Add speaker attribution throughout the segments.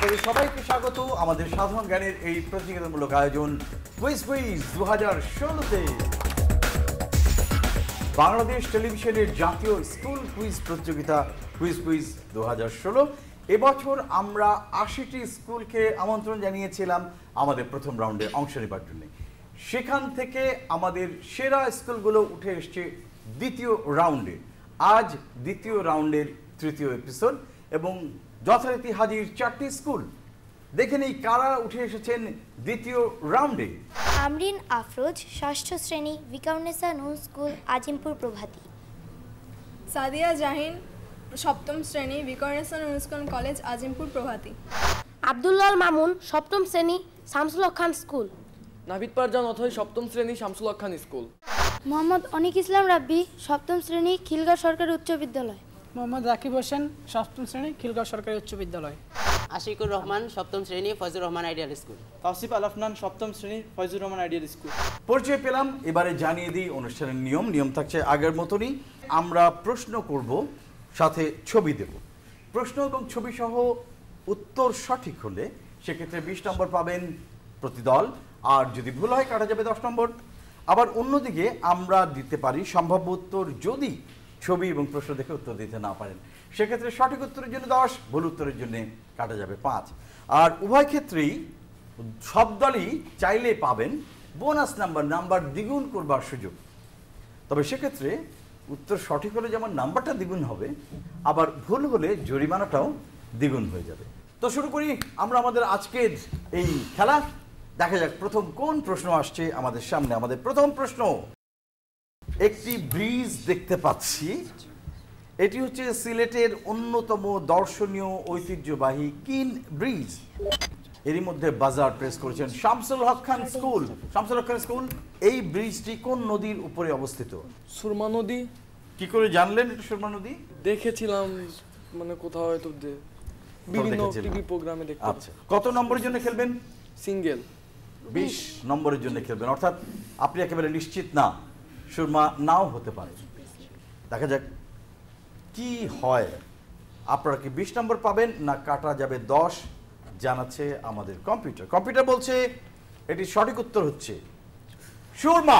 Speaker 1: আপনাদের সবাইকে স্বাগত আমাদের সাধারণ জ্ঞানের এই প্রতিযোগিতামূলক আয়োজন কুইজ 2016-তে। বাংলাদেশ টেলিভিশনের জাতীয় স্কুল কুইজ প্রতিযোগিতা কুইজ 2016। এবছর আমরা ৮০টি স্কুলকে আমন্ত্রণ জানিয়েছিলাম আমাদের প্রথম রাউন্ডে অংশ নেবার জন্য। সেখান থেকে আমাদের সেরা স্কুলগুলো উঠে এসছে দ্বিতীয় রাউন্ডে। আজ দ্বিতীয় রাউন্ডের তৃতীয় এপিসোড এবং যথারীতি হাজির 4টি স্কুল। দেখে নেই কারা উঠে এসেছেন দ্বিতীয় রাউন্ডে।
Speaker 2: আমরিন আফরোজ ষষ্ঠ শ্রেণী ভিকারুন্নেসা নূন স্কুল আজিমপুর প্রভাতী।
Speaker 3: সাদিয়া জাহিন সপ্তম শ্রেণী ভিকারুন্নেসা নূন স্কুল কলেজ আজিমপুর প্রভাতী।
Speaker 4: আব্দুল্লাহ মামুন সপ্তম শ্রেণী শামসুল হক খান স্কুল।
Speaker 5: নাভিদ পারজান অথই সপ্তম শ্রেণী শামসুল হক খান স্কুল।
Speaker 2: মোহাম্মদ অনিক ইসলাম রাব্বি সপ্তম শ্রেণী খিলগাঁও সরকারি উচ্চ বিদ্যালয়।
Speaker 6: মোহাম্মদ রাকিব হোসেন সপ্তম শ্রেণী খিলগাঁও সরকারি উচ্চ বিদ্যালয়।
Speaker 7: আশিকুর রহমান সপ্তম শ্রেণী ফয়জুর রহমান আইডিয়াল স্কুল।
Speaker 8: তাওসিফ আল আফনান সপ্তম শ্রেণী ফয়জুর রহমান আইডিয়াল স্কুল।
Speaker 1: পরিচয় পেলাম, এবারে জানিয়ে দিই অনুষ্ঠানের নিয়ম থাকছে আগের মতনই। আমরা প্রশ্ন করব, সাথে ছবি দেব। প্রশ্ন এবং ছবি সহ উত্তর সঠিক হলে সেক্ষেত্রে 20 নম্বর পাবেন প্রতি দল, আর যদি ভুল হয় কাটা যাবে 10 নম্বর। আবার অন্যদিকে আমরা দিতে পারি সম্ভাব্য উত্তর যদি ছবি এবং প্রশ্ন দেখে উত্তর দিতে না পারেন, সেক্ষেত্রে সঠিক উত্তরের জন্য 10, ভুল উত্তরের জন্য কাটা যাবে 5। আর উভয় ক্ষেত্রেই সব দলই চাইলে পাবেন বোনাস নাম্বার দ্বিগুণ করবার সুযোগ। তবে সেক্ষেত্রে উত্তর সঠিক হলে যেমন নাম্বারটা দ্বিগুণ হবে, আবার ভুল হলে জরিমানাটাও দ্বিগুণ হয়ে যাবে। তো শুরু করি আমরা আমাদের আজকের এই খেলা। দেখা যাক প্রথম কোন প্রশ্ন আসছে আমাদের সামনে। আমাদের প্রথম প্রশ্ন, একটি ব্রিজ দেখতে পাচ্ছি। এটি হচ্ছে সিলেটের অন্যতম দর্শনীয় ঐতিহ্যবাহী কিন ব্রিজ। এরই মধ্যে বাজার প্রেস করেছেন শামসুল হক খান স্কুল। শামসুল হক খান স্কুল, এই ব্রিজটি কোন নদীর উপরে অবস্থিত?
Speaker 5: সুরমা নদী।
Speaker 1: কি করে জানলেন এটা সুরমা নদী?
Speaker 5: দেখেছিলাম মানে কোথাও হয়তো বিভিন্ন টিভি প্রোগ্রামে দেখতে।
Speaker 1: আচ্ছা, কত নম্বরের জন্য খেলবেন?
Speaker 5: সিঙ্গেল।
Speaker 1: 20 নম্বরের জন্য খেলবেন, অর্থাৎ আপনি একেবারে নিশ্চিত না, সুরমা নাও হতে পারে। দেখা যাক কি হয়। আপনারা কি 20 নম্বর পাবেন না কাটা যাবে 10 জানাচ্ছে আমাদের কম্পিউটার বলছে এটি সঠিক উত্তর হচ্ছে সুরমা।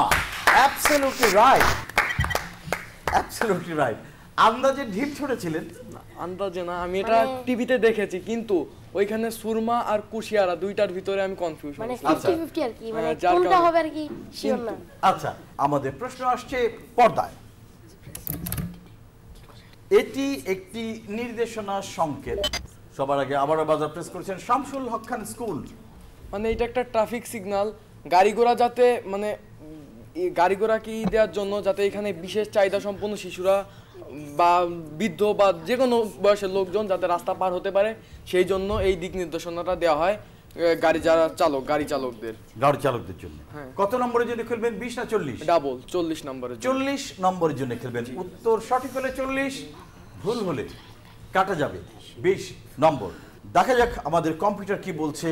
Speaker 1: Absolutely right. আন্দাজে ঢিল ছুঁড়েছিলেন?
Speaker 5: আন্দাজে না, আমি এটা টিভিতে দেখেছি, কিন্তু ওইখানে সুরমা আর কুশিয়ারা দুইটার ভিতরে আমি কনফিউজ।
Speaker 4: মানে 50-50 আর কি, মানে কোনটা হবে আর কি শিওর না।
Speaker 1: আচ্ছা, আমাদের প্রশ্ন আসছে পর্দায়। এটি একটি নির্দেশনা সংকেত। সবার আগে আবারও বাজার প্রেস করেছেন শামসুল হক খান স্কুল।
Speaker 5: মানে এটা একটা ট্রাফিক সিগন্যাল, গাড়ি ঘোড়া যাতে মানে গাড়ি ঘোড়া কি দেওয়ার জন্য যাতে এখানে বিশেষ চাহিদা সম্পন্ন শিশুরা বা বৃদ্ধ বা যে কোনো বয়সের লোকজন যাতে রাস্তা পার হতে পারে, সেই জন্য এই দিক নির্দেশনাটা দেওয়া হয় গাড়ি চালকদের জন্য। কত নম্বরের জন্য খেলবেন? 20 না 40? ডাবল 40 নম্বরের।
Speaker 1: 40 নম্বরের জন্য খেলবেন। উত্তর সঠিক হলে 40, ভুল হলে কাটা যাবে 20 নম্বর। দেখা যাক আমাদের কম্পিউটার কি বলছে,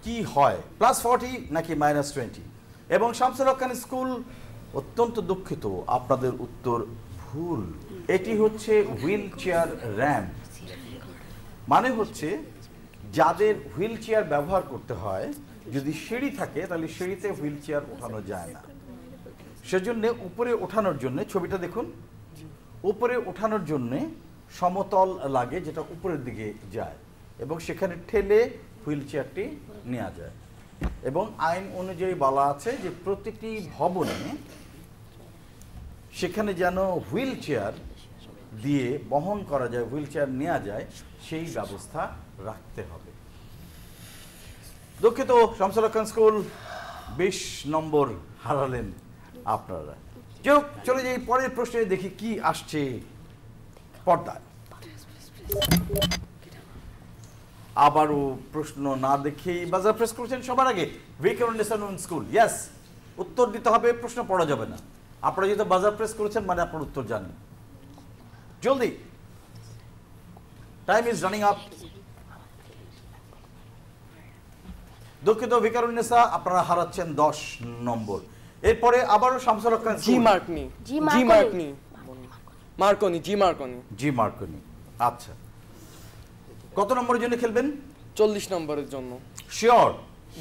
Speaker 1: কি হয়, +40 নাকি -20। এবং শামসুল হক খান স্কুল, অত্যন্ত দুঃখিত, আপনাদের উত্তর ভুল। এটি হচ্ছে হুইল চেয়ার র্যাম্প। মানে হচ্ছে যাদের হুইল চেয়ার ব্যবহার করতে হয়, যদি সিঁড়ি থাকে তাহলে সিঁড়িতে হুইল চেয়ার ওঠানো যায় না, সেজন্য উপরে ওঠানোর জন্য, ছবিটা দেখুন, উপরে ওঠানোর জন্য সমতল লাগে যেটা উপরের দিকে যায় এবং সেখানে ঠেলে হুইল চেয়ারটি নেওয়া যায়। এবং আইন অনুযায়ী বলা আছে যে প্রতিটি ভবনে সেখানে যেন হুইল চেয়ার দিয়ে বহন করা যায়, হুইল চেয়ার নেওয়া যায়, সেই ব্যবস্থা রাখতে হবে। দুঃখিত শামসুল হক খান স্কুল, 20 নম্বর হারালেন আপনারা। চলে যাই পরের প্রশ্নে, দেখি কি আসছে পর্দায়। আবারও প্রশ্ন না দেখেই বাজার প্রেস করেছেন সবার আগে ভিকারুন্নেসা নূন স্কুল। ইয়েস, উত্তর দিতে হবে, প্রশ্ন পড়া যাবে না। আপনারা যেহেতু বাজার প্রেস করেছেন মানে আপনার উত্তর জানেন। জলদি, টাইম ইজ রানিং আপ। দুঃখিত ভিকারুন্নেসা, আপনারা হারাচ্ছেন 10 নম্বর। এরপরে আবারও শামসুল হক খান
Speaker 5: জি মার্কনি।
Speaker 1: আচ্ছা, কত নম্বরের জন্য খেলবেন?
Speaker 5: 40 নম্বরের জন্য।
Speaker 1: শিওর?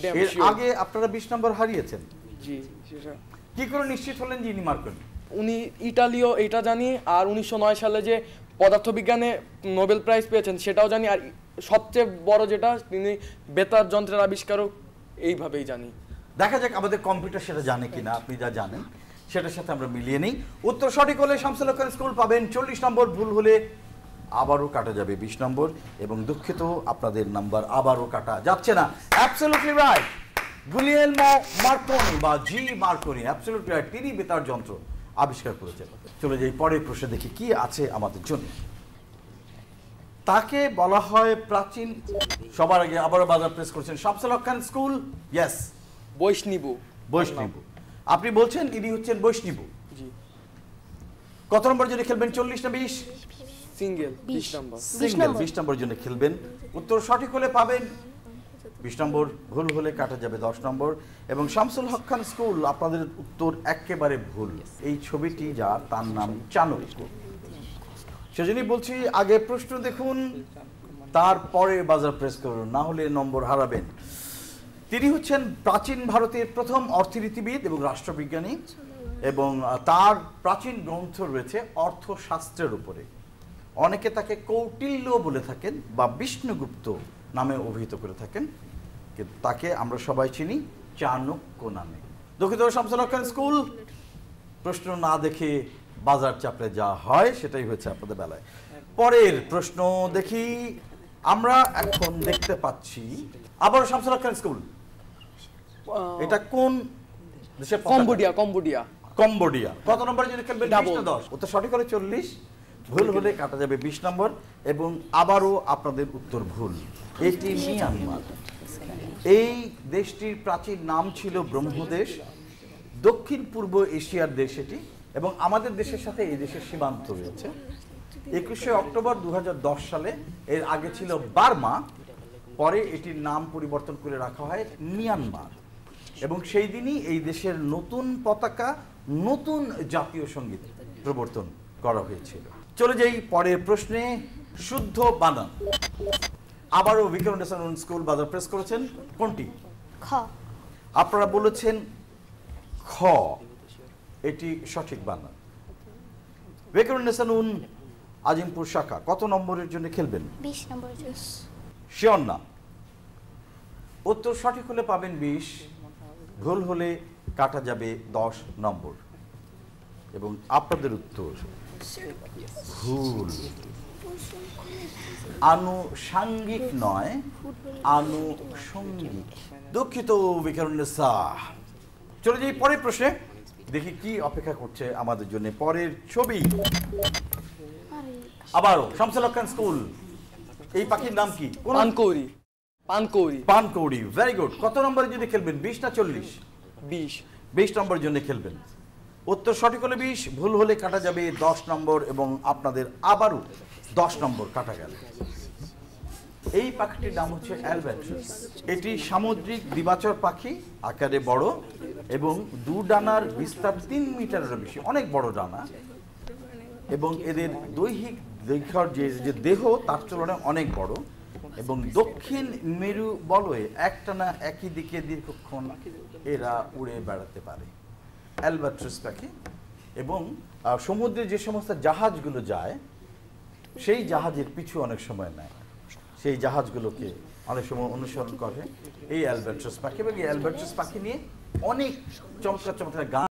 Speaker 5: Damn
Speaker 1: এর
Speaker 5: sure.
Speaker 1: আগে আপনারা 20 নম্বর হারিয়েছেন,
Speaker 5: জি সেটা
Speaker 1: কি করে নিশ্চিত হলেন যে ইনি মার্কনি?
Speaker 5: উনি ইটালীয়, এটা জানি, আর 1909 সালে যে পদার্থবিজ্ঞানে নোবেল প্রাইজ পেয়েছেন সেটাও জানি, আর সবচেয়ে বড় যেটা তিনি বেতার যন্ত্রের আবিষ্কারক, এইভাবেই জানি।
Speaker 1: দেখা যাক আমাদের কম্পিউটার সেটা জানে কিনা। আপনি যা জানেন সেটার সাথে আমরা মিলিয়ে নিই। উত্তর সঠিক হলে শামসুল হক খান স্কুল পাবেন 40 নম্বর, ভুল হলে আবারও কাটা যাবে 20 নম্বর, এবং দুঃখিত আপনাদের নাম্বার আবারও কাটা যাচ্ছে না। অ্যাবসলিউটলি রাইট, গুলিয়েলমো মার্কনি বা জি মার্কনি, অ্যাবসলিউটলি রাইট, তিনি বেতার যন্ত্র আবিষ্কার করেছেন। চলে যাই পরের প্রশ্নে, দেখি কি আছে আমাদের জন্য। তাকে বলা হয় প্রাচীন, সবার আগে আবারও বাজার প্রেস করছেন শামসুল হক খান স্কুল, ইয়েস,
Speaker 5: বৈষ্ণবু।
Speaker 1: বৈষ্ণবু। আপনি বলছেন ইনি হচ্ছেন বৈষ্ণবু।
Speaker 5: জি।
Speaker 1: কত নম্বর জন্য খেলবেন, 40 না 20?
Speaker 5: সিঙ্গেল 20 নম্বর।
Speaker 1: সিঙ্গেল 20 নম্বর জন্য খেলবেন। উত্তর সঠিক হলে পাবেন 20 নম্বর, ভুল হলে কাটা যাবে 10 নম্বর। এবং শামসুল হক খান স্কুল, আপনাদের উত্তর একেবারে ভুল। এই ছবিটি যা, তার নাম চাণক্য। সেজন্যই বলছি আগে প্রশ্ন দেখুন, তারপরে বাজার প্রেস করুন, না হলে নম্বর হারাবেন। তিনি হচ্ছেন প্রাচীন ভারতের প্রথম অর্থনীতিবিদ এবং রাষ্ট্রবিজ্ঞানী, এবং তার প্রাচীন গ্রন্থ রয়েছে অর্থশাস্ত্রের উপরে। অনেকে তাকে কৌটিল্য বলে থাকেন বা বিষ্ণুগুপ্ত নামে অভিহিত করে থাকেন, কিন্তু তাকে আমরা সবাই চিনি চাণক্য নামে। দুঃখিত শামসুল হক খান স্কুল, প্রশ্ন না দেখে বাজার চাপড়ে যা হয় সেটাই হয়েছে আপনাদের বেলায়। পরের প্রশ্ন দেখি, আমরা এখন দেখতে পাচ্ছি আবার শামসুল হক খান স্কুল, এটা কোন দেশের পতাকা?
Speaker 5: কম্বোডিয়া। কম্বোডিয়া।
Speaker 1: কম্বোডিয়া। কত নম্বরের জন্য খেলবেন, 20 না 10? উত্তর সঠিক হলে 40, ভুল হলে কাটা যাবে 20 নম্বর, এবং আবারও আপনাদের উত্তর ভুল। এটি মিয়ানমার। এই দেশটির প্রাচীন নাম ছিল ব্রহ্মদেশ, দক্ষিণ পূর্ব এশিয়ার দেশ এটি, এবং আমাদের দেশের সাথে এই দেশের সীমান্ত রয়েছে। 21শে অক্টোবর 2010 সালে, এর আগে ছিল বার্মা, পরে এটির নাম পরিবর্তন করে রাখা হয় মিয়ানমার, এবং সেই দিনই এই দেশের নতুন পতাকা, নতুন জাতীয় সঙ্গীত প্রবর্তন করা হয়েছিল। চলে যাই পরের প্রশ্নে, শুদ্ধ বানান। আবারও বিক্রমনেসা নুন স্কুল বাজার প্রেস করেছেন কোনটি?
Speaker 2: খ।
Speaker 1: আপনারা বলেছেন খ, এটি সঠিক বানান। বিক্রমনেসা নুন আজিমপুর শাখা কত নম্বরের জন্য খেলবেন?
Speaker 2: 20 নম্বর জন্য।
Speaker 1: শিওর না? উত্তর সঠিক হলে পাবেন 20, ভুল হলে কাটা যাবে 10 নম্বর, এবং আপনাদের উত্তর ভুল। আনুষাঙ্গিক নয়, আনুষঙ্গিক। দুঃখিত বিকারুন্নেসা। চলে যাই পরের প্রশ্নে, দেখি কি অপেক্ষা করছে আমাদের জন্য। পরের ছবি আবারও শামসুল হক খান স্কুল, এই পাখির নাম কি?
Speaker 5: পানকৌড়ি। পানকৌড়ি।
Speaker 1: পানকৌড়ি, ভেরি গুড। কত নম্বরের জন্য খেলবেন, 20 না 40?
Speaker 5: 20।
Speaker 1: 20 নম্বরের জন্য খেলবেন। উত্তর সঠিক হলে 20, ভুল হলে কাটা যাবে 10 নম্বর, এবং আপনাদের আবারও 10 নম্বর কাটা গেল। এই পাখিটির নাম হচ্ছে অ্যালব্যাট্রাস। এটি সামুদ্রিক দ্বিবাচর পাখি, আকারে বড়, এবং দু ডানার বিস্তার 3 মিটারেরও বেশি, অনেক বড় ডানা, এবং এদের দৈহিক যে দেহ তার তুলনায় অনেক বড়, এবং দক্ষিণ মেরু বলয়ে একটানা একই দিকে দীর্ঘক্ষণ এরা উড়ে বেড়াতে পারে, অ্যালব্যাট্রাস পাখি। এবং সমুদ্রে যে সমস্ত জাহাজগুলো যায়, সেই জাহাজের পিছু অনেক সময় নেয়, সেই জাহাজগুলোকে অনেক সময় অনুসরণ করে এই অ্যালব্যাট্রাস পাখি। এবং এই অ্যালব্যাট্রাস পাখি নিয়ে অনেক চমৎকার চমৎকার গান